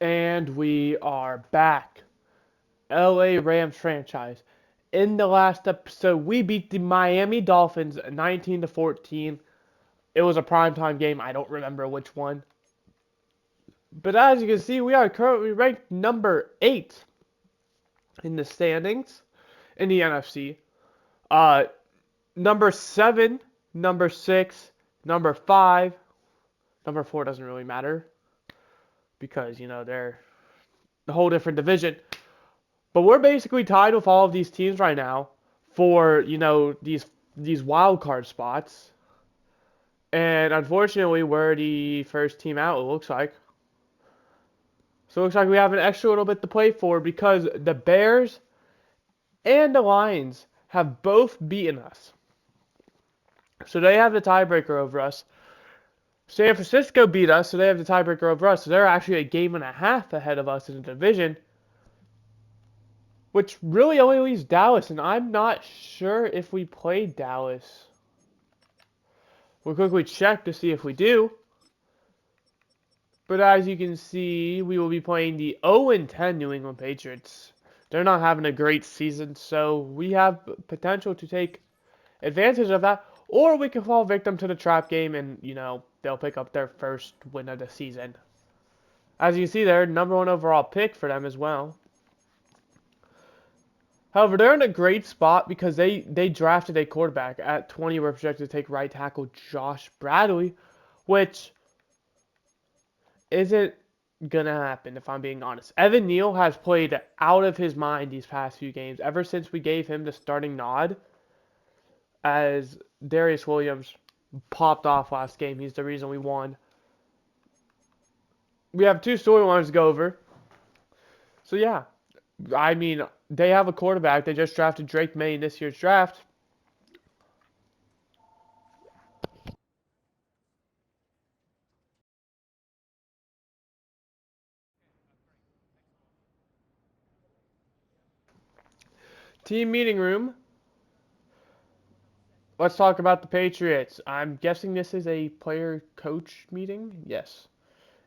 And we are back. LA Rams franchise. In the last episode, we beat the Miami Dolphins 19 to 14. It was a primetime game. I don't remember which one. But as you can see, we are currently ranked number 8 in the standings in the NFC. Uh, number 7, number 6, number 5, number 4 doesn't really matter because, they're a whole different division. But we're basically tied with all of these teams right now for, these wild card spots. And unfortunately, we're the first team out, it looks like. So it looks like we have an extra little bit to play for because the Bears and the Lions have both beaten us. So they have the tiebreaker over us. San Francisco beat us, so they have the tiebreaker over us. So they're actually a game and a half ahead of us in the division, which really only leaves Dallas, and I'm not sure if we played Dallas. We'll quickly check to see if we do. But as you can see, we will be playing the 0-10 New England Patriots. They're not having a great season, so we have potential to take advantage of that. Or we can fall victim to the trap game and, they'll pick up their first win of the season. As you can see, they're number 1 overall pick for them as well. However, they're in a great spot because they drafted a quarterback. At 20, we're projected to take right tackle Josh Bradley, which isn't gonna happen if I'm being honest. Evan Neal has played out of his mind these past few games. Ever since we gave him the starting nod, as Darius Williams popped off last game, he's the reason we won. We have 2 storylines to go over. So yeah, I mean, they have a quarterback. They just drafted Drake May in this year's draft. Team meeting room. Let's talk about the Patriots. I'm guessing this is a player coach meeting? Yes.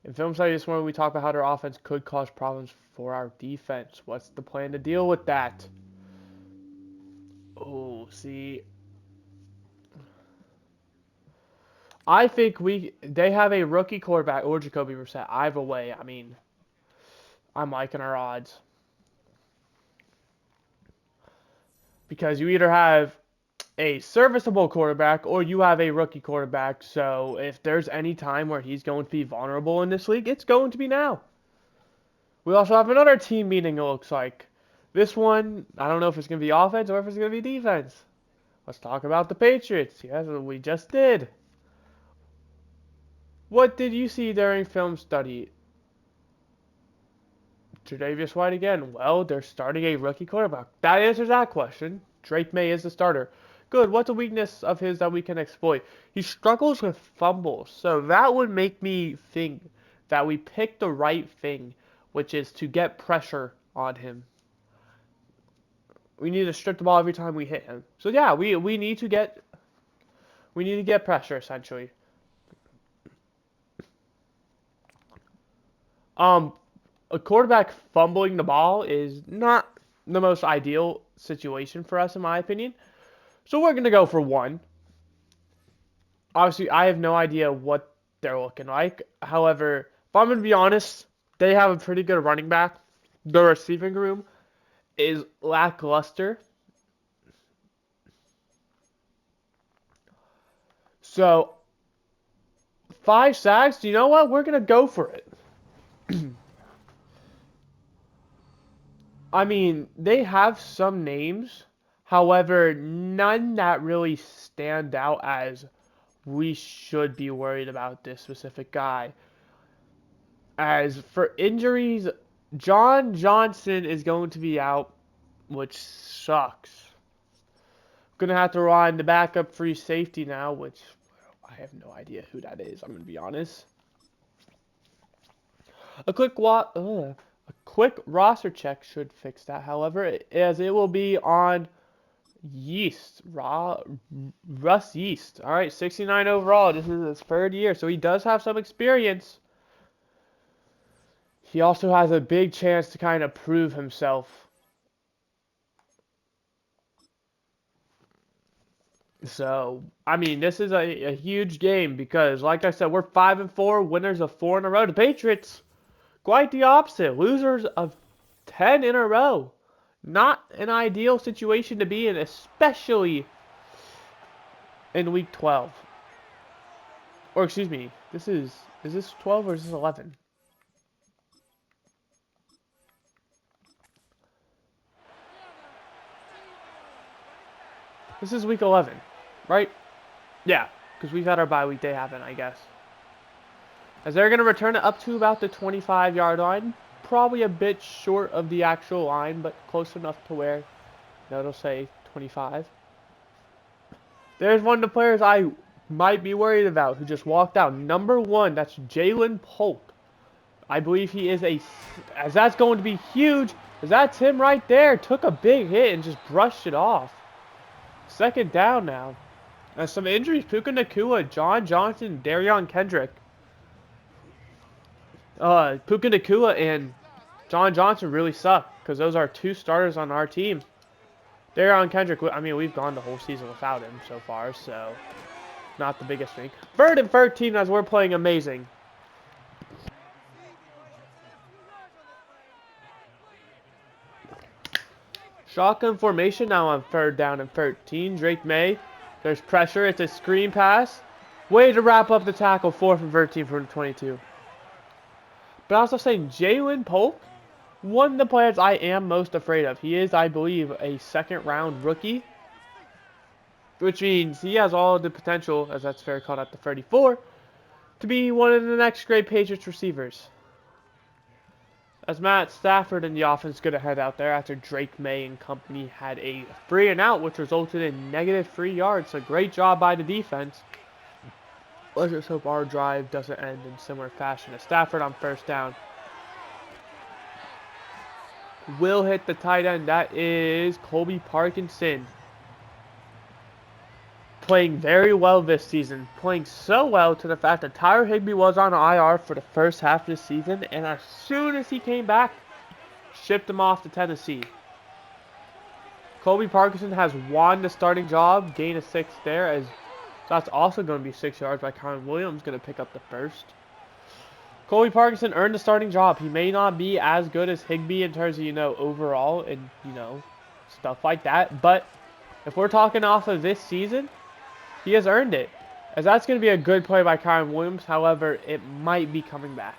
In film study this morning, we talked about how their offense could cause problems for our defense. What's the plan to deal with that? Oh, see, I think they have a rookie quarterback or Jacoby Brissett. Either way, I mean, I'm liking our odds because you either have a serviceable quarterback or you have a rookie quarterback. So if there's any time where he's going to be vulnerable in this league, it's going to be now. We also have another team meeting, it looks like. This one, I don't know if it's going to be offense or if it's going to be defense. Let's talk about the Patriots. Yes, we just did. What did you see during film study? Tre'Davious White again. Well, they're starting a rookie quarterback. That answers that question. Drake May is the starter. Good. What's a weakness of his that we can exploit? He struggles with fumbles, so that would make me think that we picked the right thing, which is to get pressure on him. We need to strip the ball every time we hit him. So yeah, we need to get pressure essentially. Um, a quarterback fumbling the ball is not the most ideal situation for us, in my opinion. So we're gonna go for 1. Obviously, I have no idea what they're looking like. However, if I'm gonna be honest, they have a pretty good running back. The receiving room is lackluster. So 5 sacks. You know what? We're gonna go for it. I mean, they have some names, however, none that really stand out as we should be worried about this specific guy. As for injuries, John Johnson is going to be out, which sucks. Gonna have to rely on the backup free safety now, which I have no idea who that is. I'm gonna be honest. A quick a quick roster check should fix that. However, as it will be on Russ Yeast. All right, 69 overall. This is his 3rd year, so he does have some experience. he also has a big chance to kind of prove himself. So, I mean, this is a huge game because, like I said, we're 5-4, winners of 4 in a row. The Patriots, quite the opposite, losers of 10 in a row. Not an ideal situation to be in, especially in week 12. Or excuse me, is this 12 or is this 11? This is week 11, right? Yeah, because we've had our bye week. They haven't, I guess. As they're going to return it up to about the 25-yard line. Probably a bit short of the actual line, but close enough to where it'll say 25. There's one of the players I might be worried about who just walked out. Number 1, that's Jalen Polk. I believe he is as that's going to be huge, as that's him right there. Took a big hit and just brushed it off. Second down now. Some injuries, Puka Nacua, John Johnson, Darion Kendrick. Puka Nacua and John Johnson really suck because those are 2 starters on our team. Darion Kendrick, I mean, we've gone the whole season without him so far, so not the biggest thing. 3rd and 13 as we're playing amazing. Shotgun formation now on 3rd down and 13. Drake May, there's pressure. It's a screen pass. Way to wrap up the tackle. 4th and 13 from 22. But also saying Jalen Polk, one of the players I am most afraid of. He is, I believe, a 2nd round rookie. Which means he has all the potential, as that's fair called at the 34, to be one of the next great Patriots receivers. As Matt Stafford and the offense going to head out there after Drake May and company had a 3 and out, which resulted in -3 yards. So great job by the defense. Let's just hope our drive doesn't end in similar fashion as Stafford on 1st down. Will hit the tight end. That is Colby Parkinson. Playing very well this season. Playing so well to the fact that Tyler Higbee was on IR for the first half of the season. And as soon as he came back, shipped him off to Tennessee. Colby Parkinson has won the starting job. Gain of 6 there. As that's also going to be 6 yards by Kyron Williams. Going to pick up the 1st. Colby Parkinson earned the starting job. He may not be as good as Higbee in terms of, overall and, stuff like that. But if we're talking off of this season, he has earned it. As that's going to be a good play by Kyron Williams. However, it might be coming back.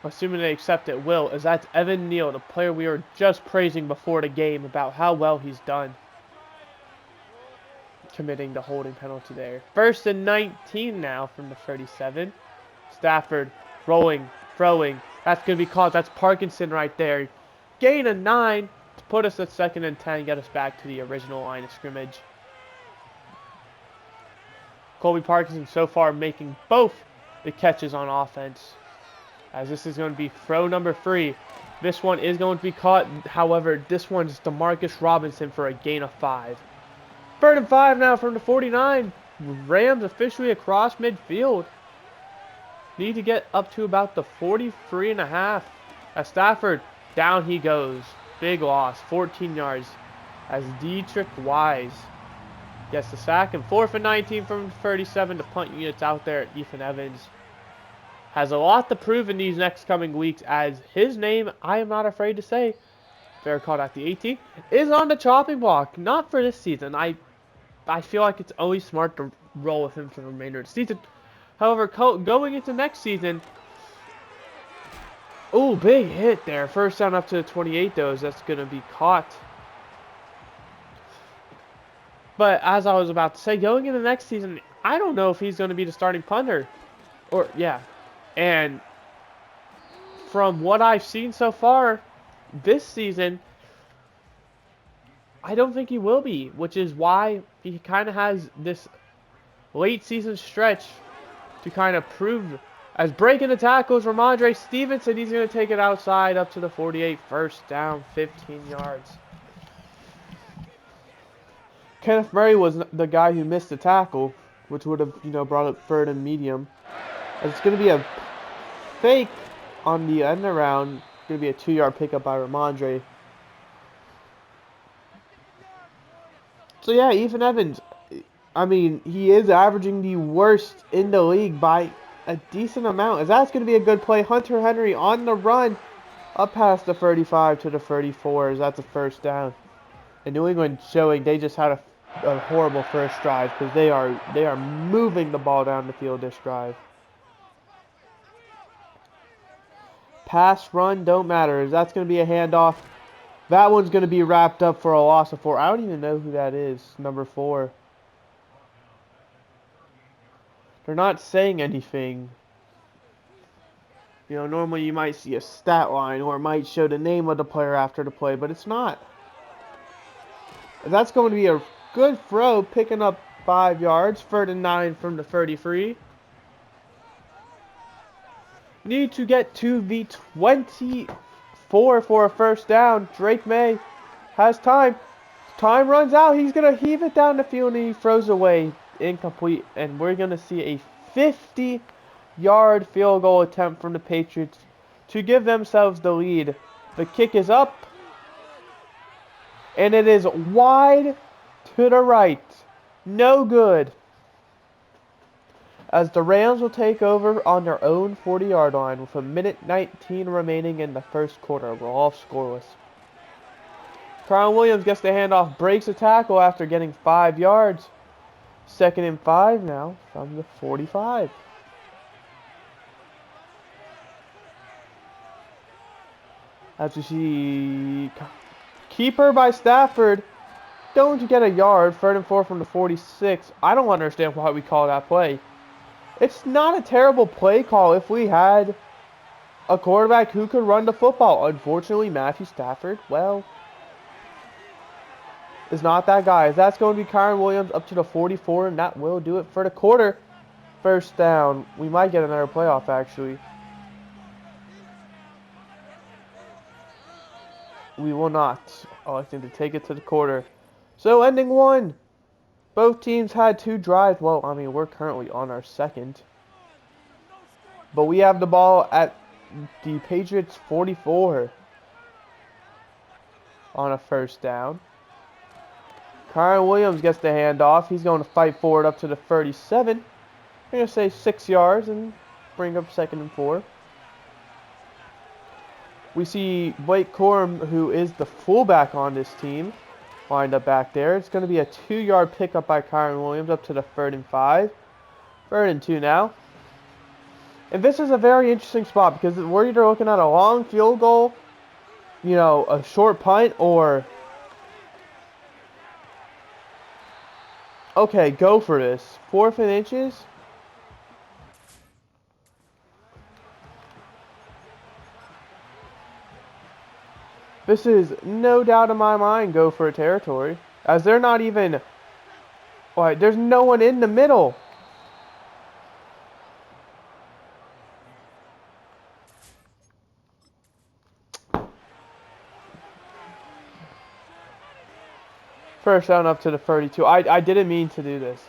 Assuming they accept it, will. As that's Evan Neal, the player we were just praising before the game about how well he's done. Committing the holding penalty there. 1st and 19 now from the 37. Stafford rolling, throwing. That's going to be caught. That's Parkinson right there. Gain of 9 to put us at 2nd and 10. Get us back to the original line of scrimmage. Colby Parkinson so far making both the catches on offense. As this is going to be throw number 3. This one is going to be caught. However, this one's DeMarcus Robinson for a gain of 5. 3rd and 5 now from the 49. Rams officially across midfield. Need to get up to about the 43.5. As Stafford, down he goes. Big loss, 14 yards. As Dietrich Wise gets the sack. And 4th and 19 from 37. The punt units out there at Ethan Evans. Has a lot to prove in these next coming weeks, as his name, I am not afraid to say, fair caught at the 18, is on the chopping block. Not for this season. I feel like it's always smart to roll with him for the remainder of the season. However, going into next season, oh, big hit there. 1st down up to the 28, though, as that's going to be caught. But as I was about to say, going into next season, I don't know if he's going to be the starting punter. And from what I've seen so far this season, I don't think he will be, which is why he kind of has this late season stretch to kind of prove. As breaking the tackles, Ramondre Stevenson, he's going to take it outside up to the 48, 1st down, 15 yards. Kenneth Murray was the guy who missed the tackle, which would have, brought up 3rd and medium. It's going to be a fake on the end around. It's going to be a 2-yard pickup by Ramondre. So yeah, Ethan Evans, I mean, he is averaging the worst in the league by a decent amount. As that's going to be a good play. Hunter Henry on the run up past the 35 to the 34. As that's a first down. And New England showing they just had a horrible first drive because they are moving the ball down the field this drive. Pass, run, don't matter. As that's going to be a handoff. That one's going to be wrapped up for a loss of 4. I don't even know who that is. Number 4. They're not saying anything. You know, normally you might see a stat line or it might show the name of the player after the play, but it's not. That's going to be a good throw, picking up 5 yards. 3rd and 9 from the 33. Need to get to the 24 for a first down. Drake May has time. Time runs out. He's going to heave it down the field and he throws away. Incomplete. And we're going to see a 50-yard field goal attempt from the Patriots to give themselves the lead. The kick is up. And it is wide to the right. No good. As the Rams will take over on their own 40-yard line with 1:19 remaining in the first quarter. We're all scoreless. Kyron Williams gets the handoff, breaks a tackle after getting 5 yards. 2nd and 5 now from the 45. As you see, keeper by Stafford. Don't get a yard. 3rd and 4 from the 46. I don't understand why we call that play. It's not a terrible play call if we had a quarterback who could run the football. Unfortunately, Matthew Stafford, well, is not that guy. That's going to be Kyron Williams up to the 44, and that will do it for the quarter. First down. We might get another playoff, actually. We will not. Electing to take it to the quarter. So, ending 1. Both teams had 2 drives. Well, I mean, we're currently on our 2nd. But we have the ball at the Patriots 44 on a first down. Kyron Williams gets the handoff. He's going to fight forward up to the 37. I'm going to say 6 yards and bring up 2nd and 4. We see Blake Corum, who is the fullback on this team, lined up back there. It's going to be a 2-yard pickup by Kyron Williams up to the 3rd and 5. 3rd and 2 now. And this is a very interesting spot because we're either looking at a long field goal, you know, a short punt, or... Okay, go for this. 4th and inches. This is no doubt in my mind go for a territory. As they're not even... Alright, there's no one in the middle. First down up to the 32. I didn't mean to do this.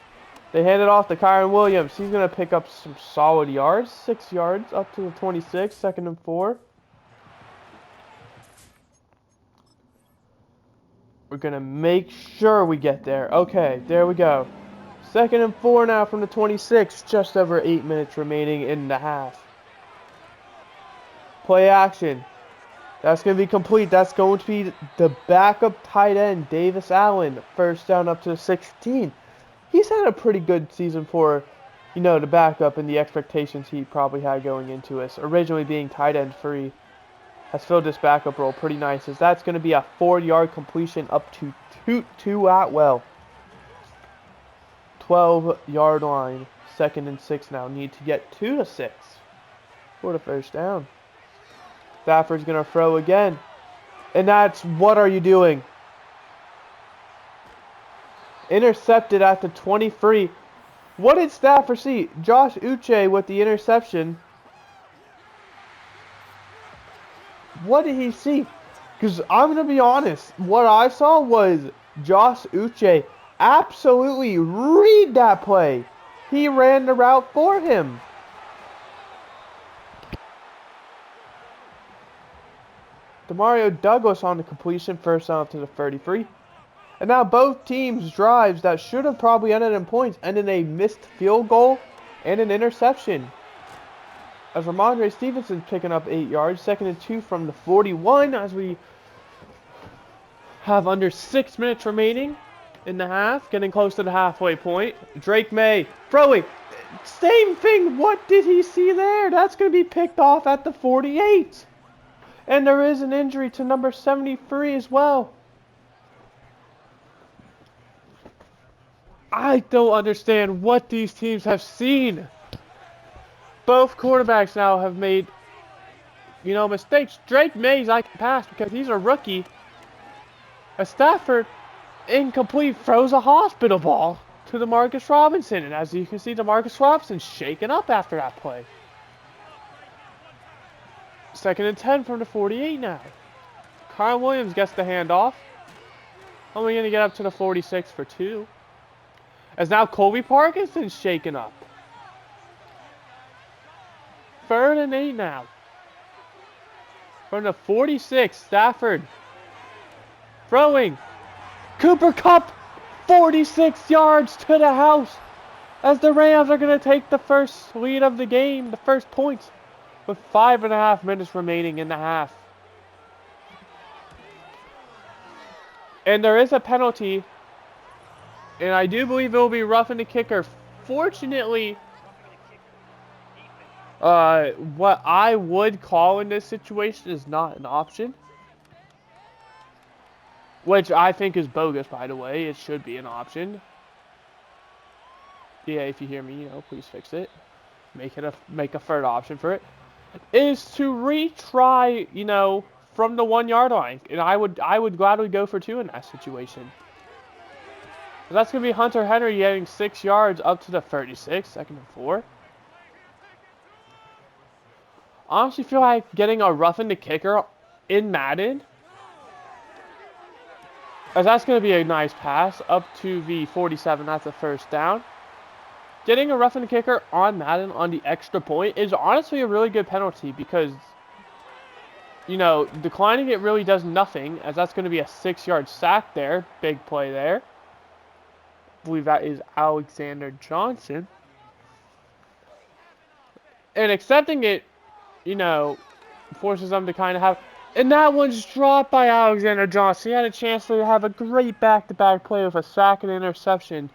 They hand it off to Kyron Williams. He's going to pick up some solid yards. 6 yards up to the 26. 2nd and 4. We're going to make sure we get there. Okay, there we go. 2nd and 4 now from the 26. Just over 8 minutes remaining in the half. Play action. That's going to be complete. That's going to be the backup tight end, Davis Allen. First down up to the 16. He's had a pretty good season for, you know, the backup and the expectations he probably had going into us. Originally being tight end free. Has filled this backup role pretty nice. As that's going to be a 4-yard completion up to Atwell. 12-yard line. 2nd and 6 now. Need to get to the 6 for the first down. Stafford's going to throw again. And that's, what are you doing? Intercepted at the 23. What did Stafford see? Josh Uche with the interception. What did he see? Because I'm going to be honest. What I saw was Josh Uche absolutely read that play. He ran the route for him. Demario Douglas on the completion, first down to the 33. And now both teams' drives that should have probably ended in points ended in a missed field goal and an interception. As Ramondre Stevenson picking up 8 yards, 2nd and 2 from the 41 as we have under 6 minutes remaining in the half, getting close to the halfway point. Drake May throwing. Same thing. What did he see there? That's going to be picked off at the 48. And there is an injury to number 73 as well. I don't understand what these teams have seen. Both quarterbacks now have made, mistakes. Drake Mays, I can pass because he's a rookie. A Stafford, incomplete, throws a hospital ball to Demarcus Robinson. And as you can see, Demarcus Robinson shaken up after that play. 2nd and 10 from the 48 now. Kyle Williams gets the handoff. Only going to get up to the 46 for 2. As now Colby Parkinson's shaken up. 3rd and 8 now. From the 46, Stafford throwing. Cooper Kupp, 46 yards to the house. As the Rams are going to take the first lead of the game, the first points, with 5.5 minutes remaining in the half. And there is a penalty. And I do believe it will be roughing the kicker. Fortunately, what I would call in this situation is not an option. Which I think is bogus, by the way. It should be an option. Yeah, if you hear me, please fix it. Make a third option for it. Is to retry, from the 1 yard line. And I would gladly go for 2 in that situation. That's going to be Hunter Henry getting 6 yards up to the 36, 2nd and 4. I honestly feel like getting a roughing the kicker in Madden, as that's going to be a nice pass up to the 47. That's the first down. Getting a roughing the kicker on Madden on the extra point is honestly a really good penalty because, declining it really does nothing, as that's going to be a 6-yard sack there. Big play there. I believe that is Alexander Johnson. And accepting it, forces them to kind of have... And that one's dropped by Alexander Johnson. He had a chance to have a great back-to-back play with a sack and interception.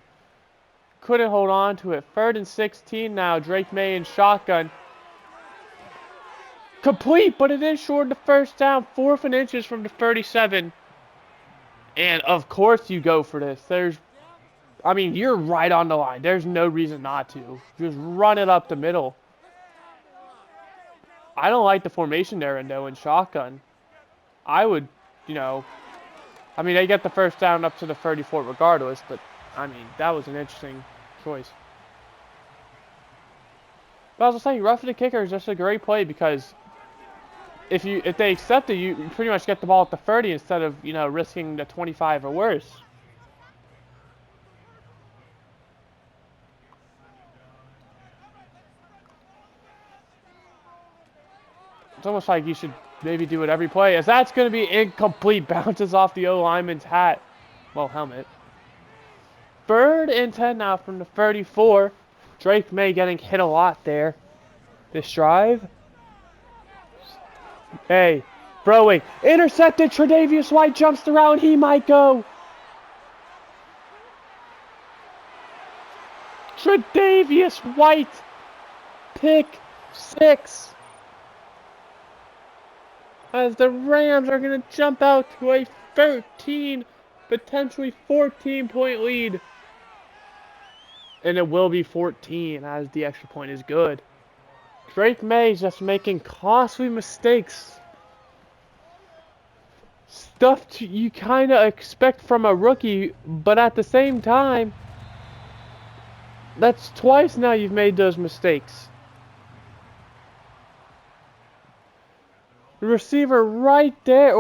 Couldn't hold on to it. 3rd and 16 now. Drake May in shotgun. Complete, but it is short of the first down. 4th and inches from the 37. And, of course, you go for this. You're right on the line. There's no reason not to. Just run it up the middle. I don't like the formation there in shotgun. I would, they get the first down up to the 34 regardless, but, that was an interesting choice. But I was saying, roughing the kicker is just a great play because if they accept it, you pretty much get the ball at the 30 instead of, risking the 25 or worse. It's almost like you should maybe do it every play, as that's going to be incomplete. Bounces off the O-lineman's hat. Well, helmet. 3rd and 10 now from the 34. Drake May getting hit a lot there. This drive. Hey, throwing. Intercepted. Tre'Davious White jumps around. He might go. Tre'Davious White. Pick 6. As the Rams are going to jump out to a 13, potentially 14-point lead. And it will be 14 as the extra point is good. Drake May just making costly mistakes. Stuff you kind of expect from a rookie, but at the same time, that's twice now you've made those mistakes. The receiver right there,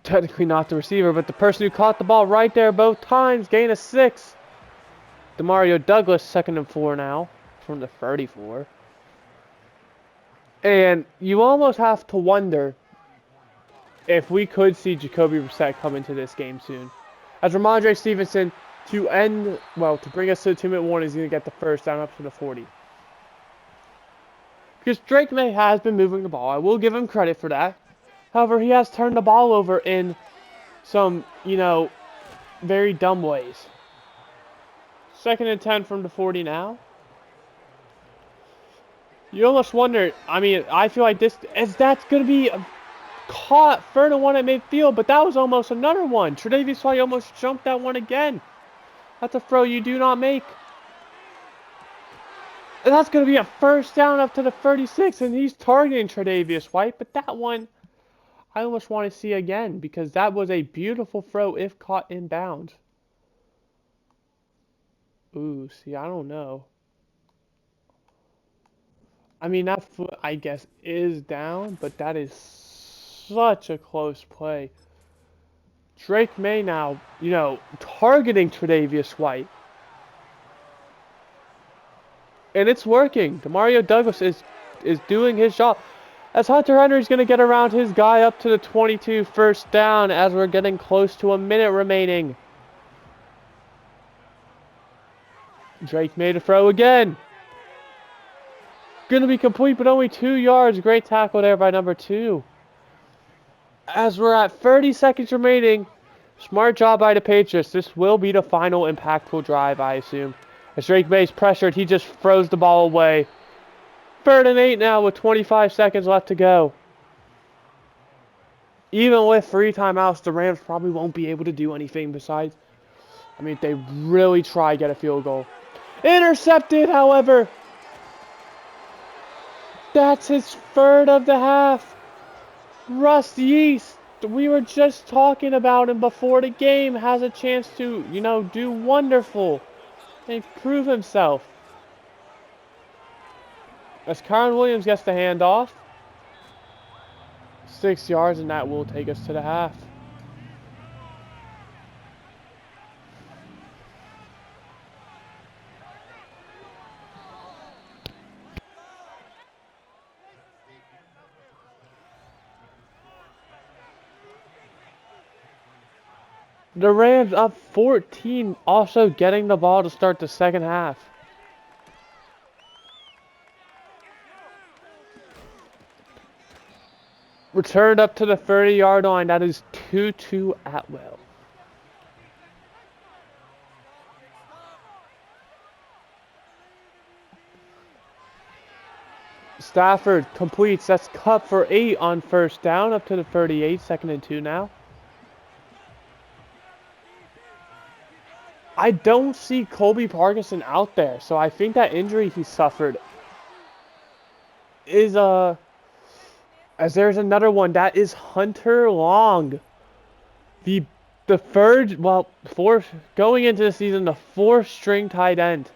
technically not the receiver, but the person who caught the ball right there both times, gain of 6. Demario Douglas, 2nd and 4 now, from the 34. And you almost have to wonder if we could see Jacoby Brissett come into this game soon. As Ramondre Stevenson, to bring us to the 2-minute warning, is going to get the first down up to the 40. Because Drake May has been moving the ball. I will give him credit for that. However, he has turned the ball over in some, very dumb ways. 2nd and 10 from the 40 now. You almost wonder, I feel like that's going to be caught 3rd and 1 at midfield, but that was almost another one. Tre'Davious White almost jumped that one again. That's a throw you do not make. And that's going to be a first down up to the 36, and he's targeting Tre'Davious White, but that one I almost want to see again because that was a beautiful throw if caught in bounds. Ooh, see, I don't know. That foot, I guess, is down, but that is such a close play. Drake May now, targeting Tre'Davious White. And it's working. Demario Douglas is doing his job. As Hunter Henry's going to get around his guy up to the 22, first down as we're getting close to a minute remaining. Drake made a throw again. Going to be complete, but only 2 yards. Great tackle there by number 2. As we're at 30 seconds remaining, smart job by the Patriots. This will be the final impactful drive, I assume. As Drake May's pressured, he just throws the ball away. 3rd and 8 now with 25 seconds left to go. Even with 3 timeouts, the Rams probably won't be able to do anything besides, if they really try to get a field goal. Intercepted, however. That's his 3rd of the half. Russ Yeast, we were just talking about him before the game, has a chance to, do wonderful and prove himself. As Kyron Williams gets the handoff. 6 yards, and that will take us to the half. The Rams up 14, also getting the ball to start the second half. Returned up to the 30-yard line. That is 2-2 Atwell. Stafford completes. That's Cup for 8 on first down up to the 38. 2nd and 2 now. I don't see Colby Parkinson out there, so I think that injury he suffered is as there's another one. That is Hunter Long. The fourth going into the season, the 4th string tight end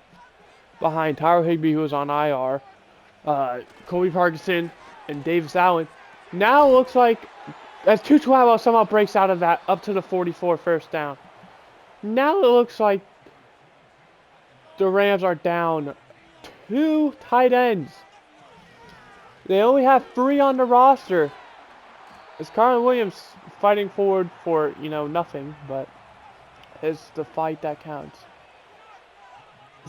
behind Tyler Higbee, who was on IR. Colby Parkinson and Davis Allen. Now it looks like as Tutu Atwell somehow breaks out of that up to the 44, first down. Now it looks like the Rams are down 2 tight ends. They only have 3 on the roster. It's Kyron Williams fighting forward for, nothing, but it's the fight that counts.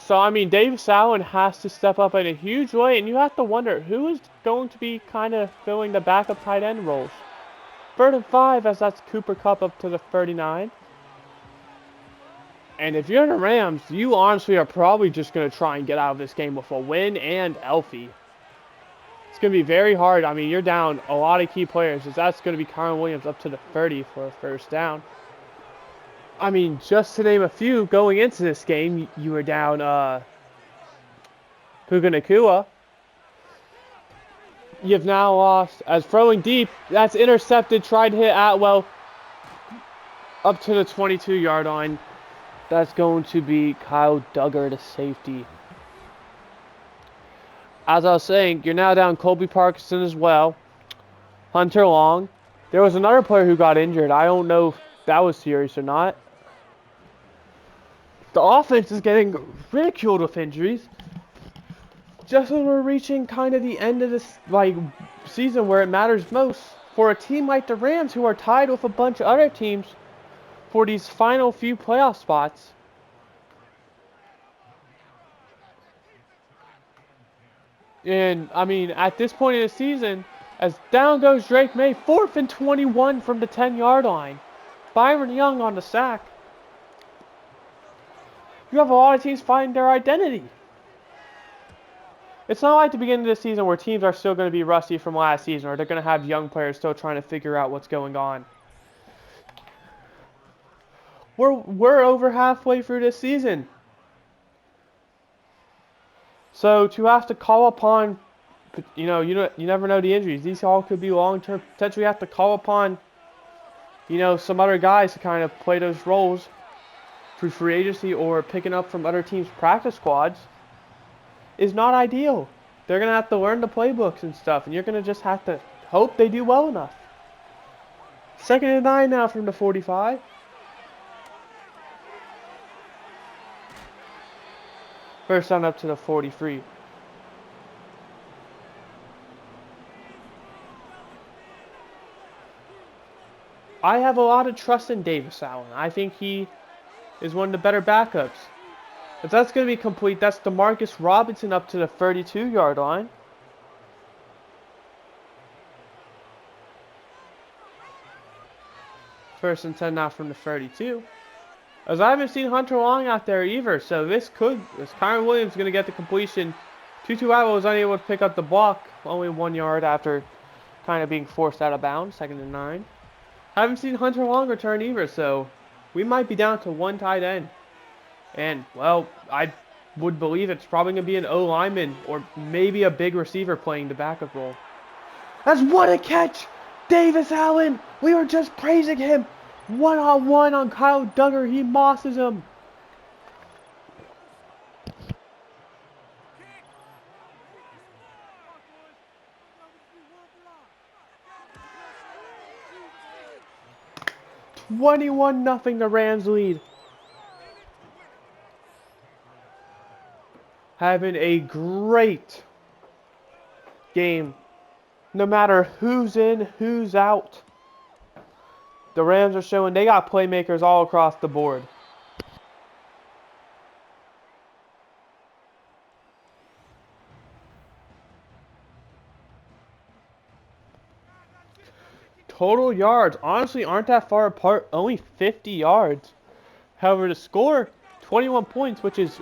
So, Davis Allen has to step up in a huge way, and you have to wonder who is going to be kind of filling the backup tight end roles. 3rd and 5, as that's Cooper Kupp up to the 39. And if you're the Rams, you honestly are probably just going to try and get out of this game with a win and Elfie. It's going to be very hard. You're down a lot of key players, as that's going to be Kyron Williams up to the 30 for a first down. Just to name a few, going into this game, you were down Puka Nacua. You've now lost, as throwing deep, that's intercepted, tried to hit Atwell up to the 22-yard line. That's going to be Kyle Duggar, the safety. As I was saying, you're now down Colby Parkinson as well. Hunter Long. There was another player who got injured. I don't know if that was serious or not. The offense is getting ridiculed with injuries. just as we're reaching kind of the end of this season where it matters most for a team like the Rams, who are tied with a bunch of other teams for these final few playoff spots. And I mean, at this point in the season, as down goes Drake May, 4th and 21 from the 10-yard line. Byron Young on the sack. You have a lot of teams finding their identity. It's not like the beginning of the season where teams are still going to be rusty from last season, or they're going to have young players still trying to figure out what's going on. We're over halfway through this season. So to have to call upon, you never know the injuries. These all could be long-term. Potentially have to call upon, some other guys to kind of play those roles through free agency or picking up from other teams' practice squads is not ideal. They're going to have to learn the playbooks and stuff, and you're going to just have to hope they do well enough. 2nd and 9 now from the 45. First down up to the 43. I have a lot of trust in Davis Allen. I think he is one of the better backups. If that's going to be complete, that's DeMarcus Robinson up to the 32-yard line. First and 10 now from the 32. As I haven't seen Hunter Long out there either, so is Kyron Williams going to get the completion? Tutu Atwell was unable to pick up the block, only 1 yard after kind of being forced out of bounds, 2nd and 9. Haven't seen Hunter Long return either, so we might be down to one tight end. And, well, I would believe it's probably going to be an O-lineman or maybe a big receiver playing the backup role. That's what a catch! Davis Allen! We were just praising him! One-on-one on Kyle Duggar. He mosses him. $21-0 the Rams lead. Having a great game. No matter who's in, who's out. The Rams are showing they got playmakers all across the board. Total yards, honestly, aren't that far apart. Only 50 yards. However, the score, 21 points, which is,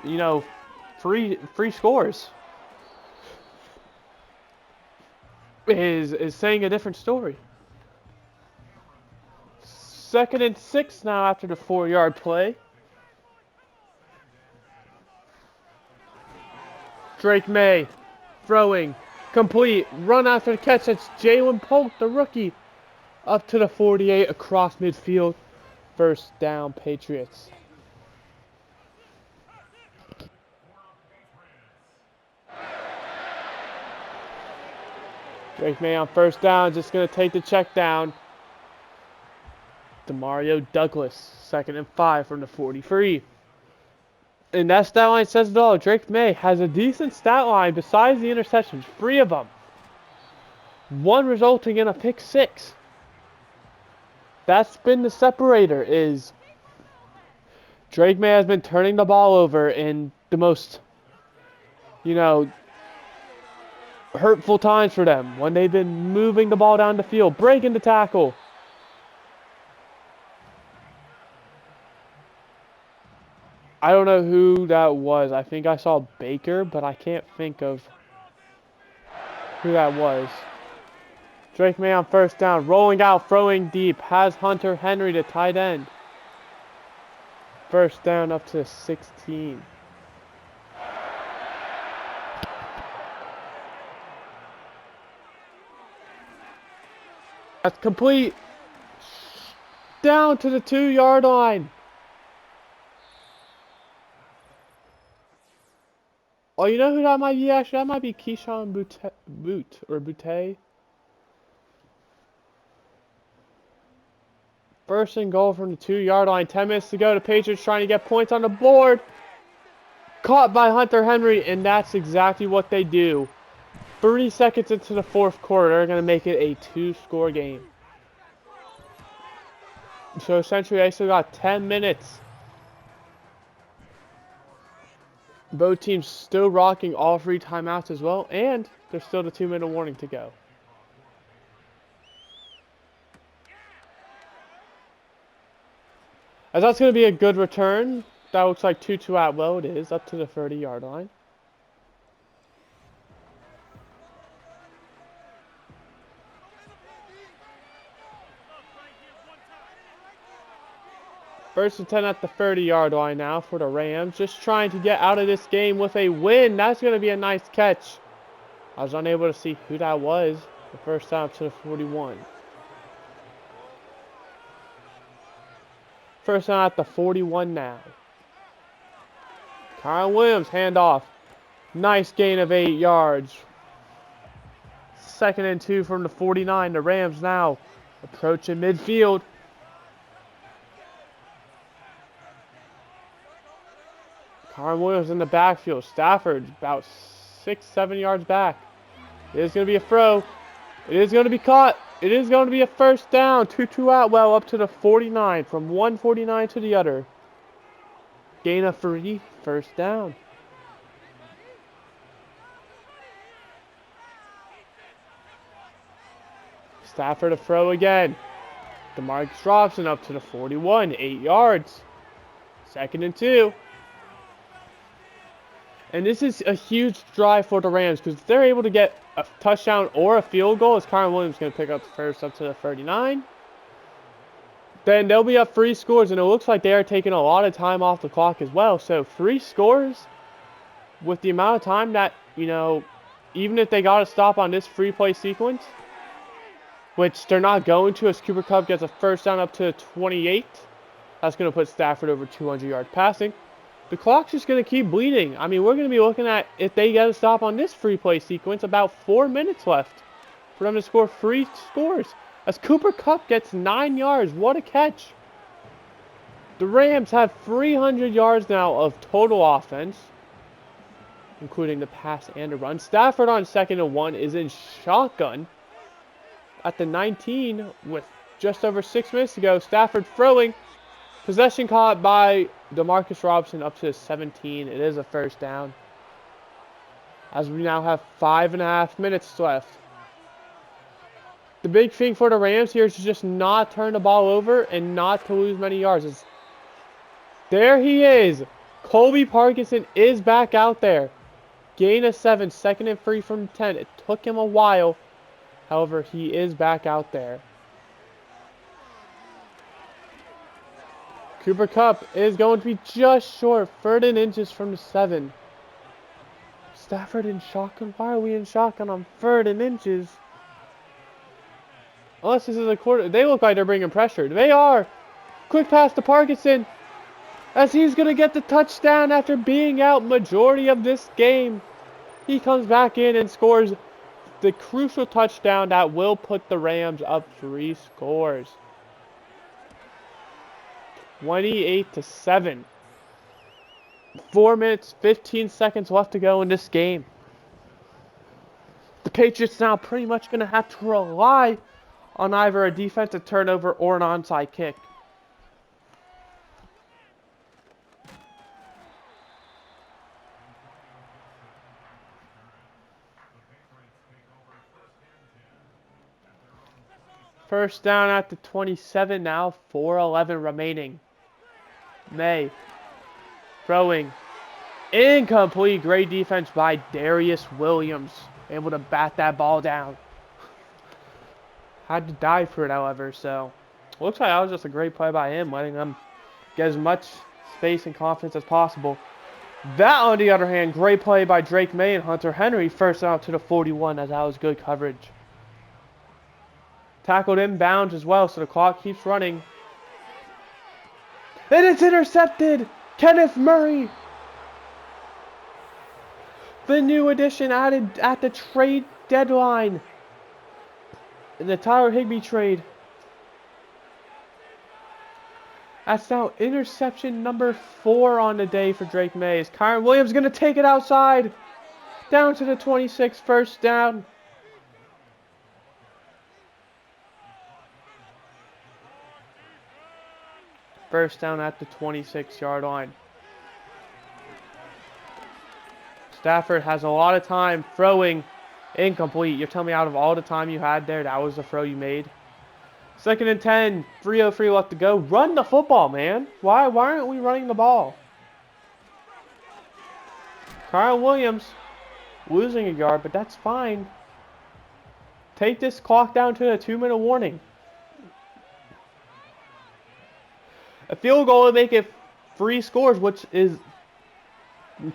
free scores, is saying a different story. 2nd and 6 now after the 4-yard play. Drake May throwing, complete, run after the catch. That's Jalen Polk, the rookie, up to the 48 across midfield. First down, Patriots. Drake May on first down, just going to take the check down. Demario Douglas, 2nd and 5 from the 43. And that stat line says it all. Drake May has a decent stat line besides the interceptions, 3 of them. 1 resulting in a pick 6. That's been the separator, is Drake May has been turning the ball over in the most, hurtful times for them. When they've been moving the ball down the field, breaking the tackle. I don't know who that was. I think I saw Baker, but I can't think of who that was. Drake May on first down, rolling out, throwing deep, has Hunter Henry, the tight end. First down up to 16. That's complete. Down to the 2-yard line. Oh, you know who that might be actually? That might be Keyshawn Butte. First and goal from the 2-yard line. 10 minutes to go. The Patriots trying to get points on the board. Caught by Hunter Henry, and that's exactly what they do. 30 seconds into the fourth quarter, they're going to make it a 2-score game. So essentially, they still got 10 minutes. Both teams still rocking all 3 timeouts as well, and there's still the 2-minute warning to go. As that's going to be a good return. That looks like Tutu Atwell. It is up to the 30-yard line. First and 10 at the 30-yard line now for the Rams. Just trying to get out of this game with a win. That's going to be a nice catch. I was unable to see who that was. The first time to the 41. First down at the 41 now. Kyle Williams, handoff. Nice gain of 8 yards. 2nd and 2 from the 49. The Rams now approaching midfield. Kyle Williams in the backfield. Stafford about 6-7 yards back. It is going to be a throw. It is going to be caught. It is going to be a first down. Tutu Atwell up to the 49. From one 49 to the other. Gain of 3. First down. Stafford a throw again. DeMarcus Robinson up to the 41. 8 yards. 2nd and 2. And this is a huge drive for the Rams because if they're able to get a touchdown or a field goal, as Kyron Williams going to pick up the first up to the 39, then they'll be up 3 scores, and it looks like they are taking a lot of time off the clock as well. So 3 scores with the amount of time that, you know, even if they got to stop on this free play sequence, which they're not going to as Cooper Kupp gets a first down up to 28, that's going to put Stafford over 200 yards passing. The clock's just going to keep bleeding. I mean, we're going to be looking at, if they get a stop on this free play sequence, about 4 minutes left for them to score 3 scores. As Cooper Kupp gets 9 yards. What a catch. The Rams have 300 yards now of total offense, including the pass and the run. Stafford on 2nd and 1 is in shotgun at the 19 with just over 6 minutes to go. Stafford throwing. Possession caught by DeMarcus Robinson up to the 17. It is a first down. As we now have 5.5 minutes left. The big thing for the Rams here is to just not turn the ball over and not to lose many yards. There he is. Colby Parkinson is back out there. Gain of 7. 2nd and 3 from 10. It took him a while. However, he is back out there. Cooper Kupp is going to be just short. 3rd inches from the 7. Stafford in shotgun. Why are we in shotgun on 3rd inches? Unless this is a quarter. They look like they're bringing pressure. They are. Quick pass to Parkinson. As he's going to get the touchdown after being out majority of this game. He comes back in and scores the crucial touchdown that will put the Rams up 3 scores. 28-7. 4 minutes, 15 seconds left to go in this game. The Patriots now pretty much going to have to rely on either a defensive turnover or an onside kick. First down at the 27 now, 4:11 remaining. May throwing. Incomplete. Great defense by Darius Williams. Able to bat that ball down. Had to dive for it, however, so looks like that was just a great play by him, letting them get as much space and confidence as possible. That, on the other hand, great play by Drake May and Hunter Henry. First out to the 41, as that was good coverage. Tackled inbounds as well, so the clock keeps running. And it's intercepted! Kenneth Murray! The new addition added at the trade deadline. In the Tyler Higbee trade. That's now interception number 4 on the day for Drake May. Is Kyron Williams going to take it outside? Down to the 26, first down. First down at the 26-yard line. Stafford has a lot of time throwing, incomplete. You're telling me out of all the time you had there, that was the throw you made? 2nd and 10, 3:03 left to go. Run the football, man. Why aren't we running the ball? Kyron Williams losing a yard, but that's fine. Take this clock down to a 2-minute warning. A field goal would make it 3 scores, which is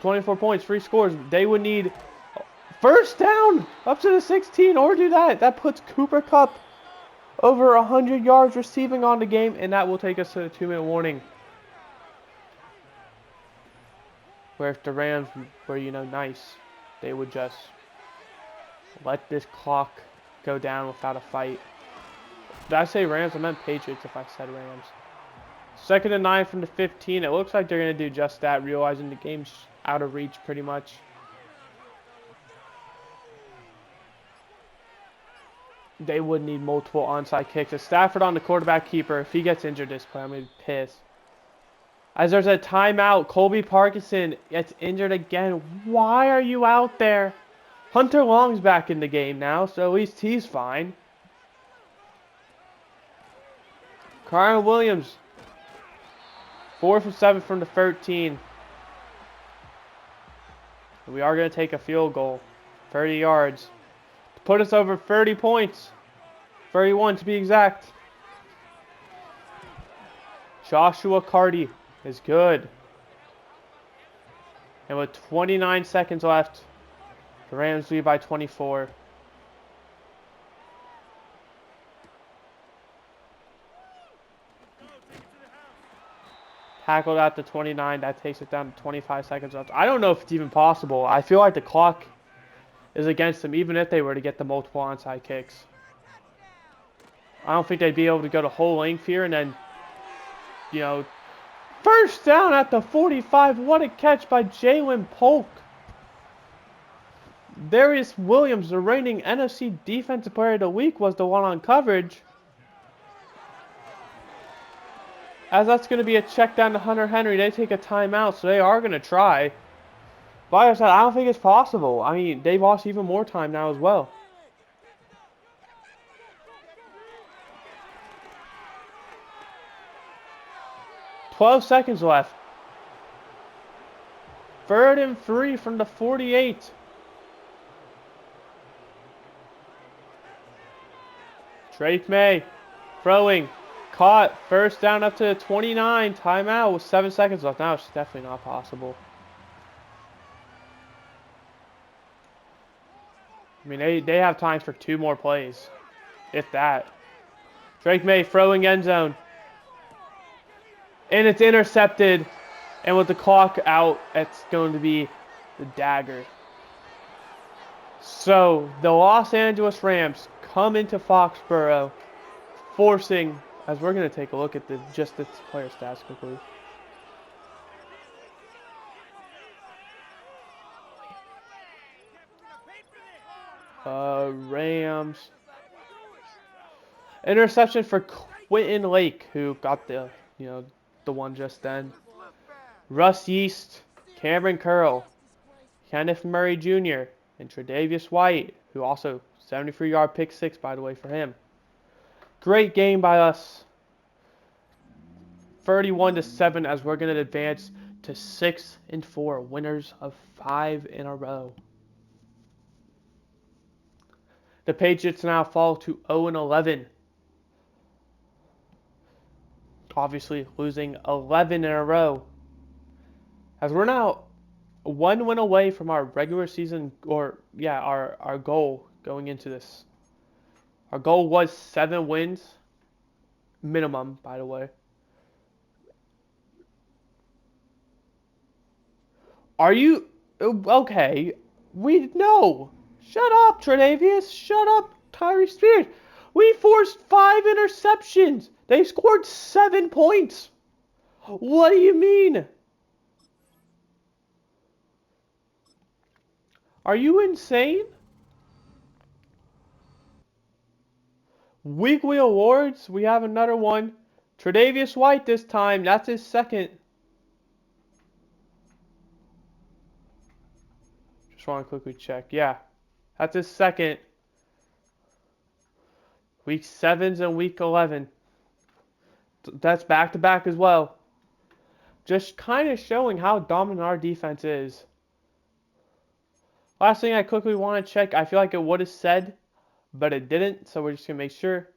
24 points, 3 scores. They would need first down up to the 16 or do that. That puts Cooper Kupp over 100 yards receiving on the game, and that will take us to the 2-minute warning. Where if the Rams were, nice, they would just let this clock go down without a fight. Did I say Rams? I meant Patriots if I said Rams. 2nd and 9 from the 15. It looks like they're going to do just that, realizing the game's out of reach pretty much. They would need multiple onside kicks. It's Stafford on the quarterback keeper. If he gets injured this play, I'm going to be pissed. As there's a timeout, Colby Parkinson gets injured again. Why are you out there? Hunter Long's back in the game now, so at least he's fine. Kyron Williams, 4 for 7 from the 13. We are going to take a field goal, 30 yards. Put us over 30 points. 31 to be exact. Joshua Carty is good. And with 29 seconds left, the Rams lead by 24. Tackled at the 29. That takes it down to 25 seconds left. I don't know if it's even possible. I feel like the clock is against them, even if they were to get the multiple onside kicks. I don't think they'd be able to go the whole length here and then, first down at the 45. What a catch by Jalen Polk. Darius Williams, the reigning NFC Defensive Player of the Week, was the one on coverage. As that's going to be a check down to Hunter Henry. They take a timeout, so they are going to try. But like I said, I don't think it's possible. I mean, they've lost even more time now as well. "12 seconds left. 3rd and 3 from the 48. Drake May throwing. Caught. First down up to the 29. Timeout with 7 seconds left. Now it's definitely not possible. I mean, they have time for 2 more plays, if that. Drake May throwing end zone. And it's intercepted. And with the clock out, it's going to be the dagger. So, the Los Angeles Rams come into Foxborough, forcing, as we're going to take a look at just the player stats quickly. Rams. Interception for Quentin Lake, who got the one just then. Russ Yeast, Cameron Curl, Kenneth Murray Jr., and Tre'Davious White, who also 73-yard pick 6, by the way, for him. Great game by us. 31-7 as we're going to advance to 6-4, winners of 5 in a row. The Patriots now fall to 0-11. Obviously losing 11 in a row. As we're now 1 win away from our regular season, our goal going into this. Our goal was 7 wins. Minimum, by the way. Are you... Okay. No. Shut up, Tre'Davious. Shut up, Tyree Spears. We forced 5 interceptions. They scored 7 points. What do you mean? Are you insane? Weekly awards, we have another one. Tre'Davious White this time, that's his second. Just want to quickly check. Yeah, that's his second. Week 7's and week 11. That's back to back as well. Just kind of showing how dominant our defense is. Last thing I quickly want to check, I feel like it would have said, but it didn't, so we're just going to make sure.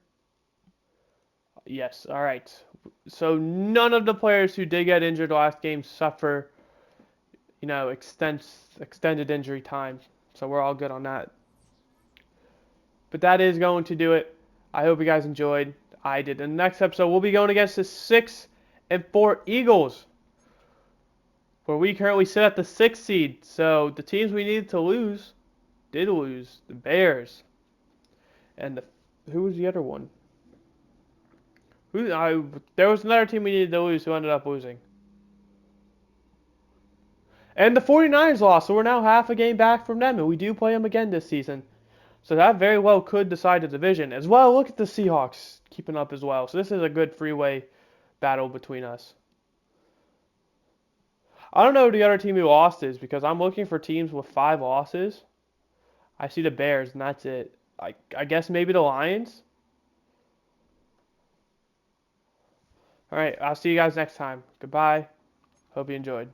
Yes, alright. So none of the players who did get injured last game suffer, extended injury time. So we're all good on that. But that is going to do it. I hope you guys enjoyed. I did. In the next episode, we'll be going against the 6-4 Eagles, where we currently sit at the 6th seed. So the teams we needed to lose did lose. The Bears. And who was the other one? There was another team we needed to lose who ended up losing. And the 49ers lost, so we're now half a game back from them, and we do play them again this season. So that very well could decide the division. As well, look at the Seahawks keeping up as well. So this is a good freeway battle between us. I don't know who the other team who lost is, because I'm looking for teams with 5 losses. I see the Bears, and that's it. I guess maybe the Lions? Alright, I'll see you guys next time. Goodbye. Hope you enjoyed.